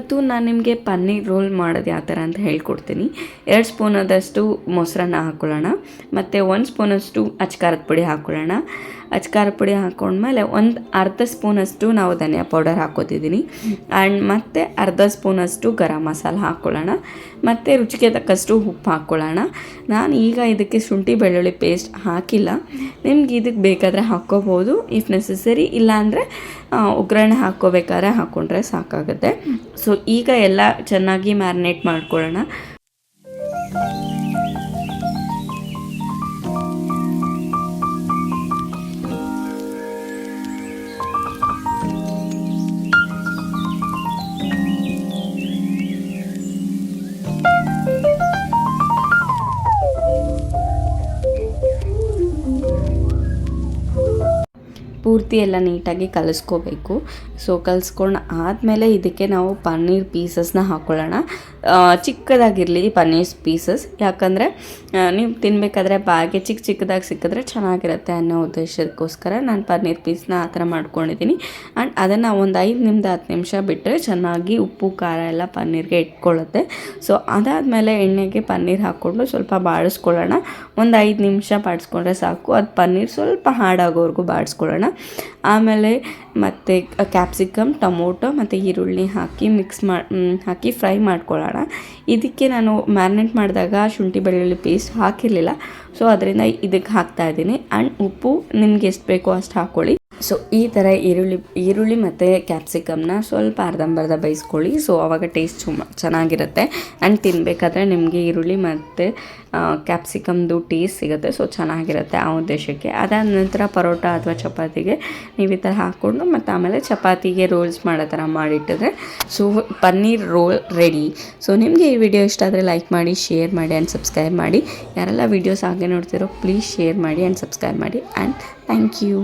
ಇವತ್ತು ನಾನು ನಿಮಗೆ ಪನ್ನೀರ್ ರೋಲ್ ಮಾಡೋದು ಯಾವ ಥರ ಅಂತ ಹೇಳ್ಕೊಡ್ತೀನಿ. 2 ಸ್ಪೂನದಷ್ಟು ಮೊಸರನ್ನ ಹಾಕ್ಕೊಳ್ಳೋಣ, ಮತ್ತು 1 ಸ್ಪೂನಷ್ಟು ಅಚ್ಕಾರದ ಪುಡಿ ಹಾಕ್ಕೊಳ್ಳೋಣ. ಅಚ್ಕಾರದ ಪುಡಿ ಹಾಕ್ಕೊಂಡ್ಮೇಲೆ ಒಂದು ಅರ್ಧ ಸ್ಪೂನಷ್ಟು ನಾವು ಧನಿಯಾ ಪೌಡರ್ ಹಾಕ್ಕೋತಿದ್ದೀನಿ. ಆ್ಯಂಡ್ ಮತ್ತು ಅರ್ಧ ಸ್ಪೂನಷ್ಟು ಗರಂ ಮಸಾಲ ಹಾಕ್ಕೊಳ್ಳೋಣ, ಮತ್ತು ರುಚಿಗೆ ತಕ್ಕಷ್ಟು ಉಪ್ಪು ಹಾಕ್ಕೊಳ್ಳೋಣ. ನಾನು ಈಗ ಇದಕ್ಕೆ ಶುಂಠಿ ಬೆಳ್ಳುಳ್ಳಿ ಪೇಸ್ಟ್ ಹಾಕಿಲ್ಲ, ನಿಮ್ಗೆ ಇದಕ್ಕೆ ಬೇಕಾದರೆ ಹಾಕ್ಕೋಬೋದು ಇಫ್ ನೆಸಸರಿ, ಇಲ್ಲಾಂದರೆ ಒಗ್ಗರಣೆ ಹಾಕ್ಕೋಬೇಕಾದ್ರೆ ಹಾಕ್ಕೊಂಡ್ರೆ ಸಾಕಾಗುತ್ತೆ. ಸೊ ಈಗ ಎಲ್ಲ ಚೆನ್ನಾಗಿ ಮ್ಯಾರಿನೇಟ್ ಮಾಡ್ಕೊಳ್ಳೋಣ. ಪೂರ್ತಿ ಎಲ್ಲ ನೀಟಾಗಿ ಕಲಿಸ್ಕೋಬೇಕು. ಸೊ ಕಲಿಸ್ಕೊಂಡು ಆದಮೇಲೆ ಇದಕ್ಕೆ ನಾವು ಪನ್ನೀರ್ ಪೀಸಸ್ನ ಹಾಕ್ಕೊಳ್ಳೋಣ. ಚಿಕ್ಕದಾಗಿರಲಿ ಪನ್ನೀರ್ ಪೀಸಸ್, ಯಾಕಂದರೆ ನೀವು ತಿನ್ನಬೇಕಾದ್ರೆ ಬಾಯಿಗೆ ಚಿಕ್ಕದಾಗಿ ಸಿಕ್ಕಿದ್ರೆ ಚೆನ್ನಾಗಿರುತ್ತೆ ಅನ್ನೋ ಉದ್ದೇಶಕ್ಕೋಸ್ಕರ ನಾನು ಪನ್ನೀರ್ ಪೀಸ್ನ ಆ ಥರ ಮಾಡ್ಕೊಂಡಿದ್ದೀನಿ. ಆ್ಯಂಡ್ ಅದನ್ನು ಒಂದು 5 10 ನಿಮಿಷ ಬಿಟ್ಟರೆ ಚೆನ್ನಾಗಿ ಉಪ್ಪು ಖಾರ ಎಲ್ಲ ಪನ್ನೀರ್ಗೆ ಇಟ್ಕೊಳ್ಳುತ್ತೆ. ಸೊ ಅದಾದಮೇಲೆ ಎಣ್ಣೆಗೆ ಪನ್ನೀರ್ ಹಾಕ್ಕೊಂಡು ಸ್ವಲ್ಪ ಬಾಡಿಸ್ಕೊಳ್ಳೋಣ. ಒಂದು 5 ನಿಮಿಷ ಬಾಡಿಸ್ಕೊಂಡ್ರೆ ಸಾಕು. ಅದು ಪನ್ನೀರ್ ಸ್ವಲ್ಪ ಹಾಡಾಗೋವರೆಗೂ ಬಾಡಿಸ್ಕೊಳ್ಳೋಣ. ಆಮೇಲೆ ಮತ್ತು ಕ್ಯಾಪ್ಸಿಕಮ್, ಟೊಮೊಟೊ ಮತ್ತು ಈರುಳ್ಳಿ ಹಾಕಿ ಫ್ರೈ ಮಾಡ್ಕೊಳ್ಳೋಣ. ಇದಕ್ಕೆ ನಾನು ಮ್ಯಾರಿನೇಟ್ ಮಾಡಿದಾಗ ಶುಂಠಿ ಬೆಳ್ಳುಳ್ಳಿ ಪೇಸ್ಟ್ ಹಾಕಿರಲಿಲ್ಲ, ಸೊ ಅದರಿಂದ ಇದಕ್ಕೆ ಹಾಕ್ತಾಯಿದ್ದೀನಿ. ಆ್ಯಂಡ್ ಉಪ್ಪು ನಿಮ್ಗೆ ಎಷ್ಟು ಬೇಕೋ ಅಷ್ಟು ಹಾಕ್ಕೊಳ್ಳಿ. ಸೊ ಈ ಥರ ಈರುಳ್ಳಿ ಮತ್ತು ಕ್ಯಾಪ್ಸಿಕಮ್ನ ಸ್ವಲ್ಪ ಅರ್ಧಂಬರ್ಧ ಬೇಯಿಸ್ಕೊಳ್ಳಿ. ಸೊ ಆವಾಗ ಟೇಸ್ಟ್ ಚೆನ್ನಾಗಿರುತ್ತೆ. ಆ್ಯಂಡ್ ತಿನ್ನಬೇಕಾದ್ರೆ ನಿಮಗೆ ಈರುಳ್ಳಿ ಮತ್ತು ಕ್ಯಾಪ್ಸಿಕಮ್ದು ಟೇಸ್ಟ್ ಸಿಗುತ್ತೆ. ಸೊ ಚೆನ್ನಾಗಿರುತ್ತೆ ಆ ಉದ್ದೇಶಕ್ಕೆ. ಅದಾದ ನಂತರ ಪರೋಟ ಅಥವಾ ಚಪಾತಿಗೆ ನೀವು ಈ ಥರ ಹಾಕ್ಕೊಂಡು ಮತ್ತು ಆಮೇಲೆ ಚಪಾತಿಗೆ ರೋಲ್ಸ್ ಮಾಡೋ ಥರ ಮಾಡಿಟ್ಟಿದ್ರೆ so paneer roll ready. So ನಿಮಗೆ ಈ ವಿಡಿಯೋ ಇಷ್ಟ ಆದರೆ ಲೈಕ್ ಮಾಡಿ, ಶೇರ್ ಮಾಡಿ ಆ್ಯಂಡ್ ಸಬ್ಸ್ಕ್ರೈಬ್ ಮಾಡಿ. ಯಾರೆಲ್ಲ ವೀಡಿಯೋಸ್ ಹಾಗೆ ನೋಡ್ತಿರೋ ಪ್ಲೀಸ್ ಶೇರ್ ಮಾಡಿ ಆ್ಯಂಡ್ ಸಬ್ಸ್ಕ್ರೈಬ್ ಮಾಡಿ. And thank you.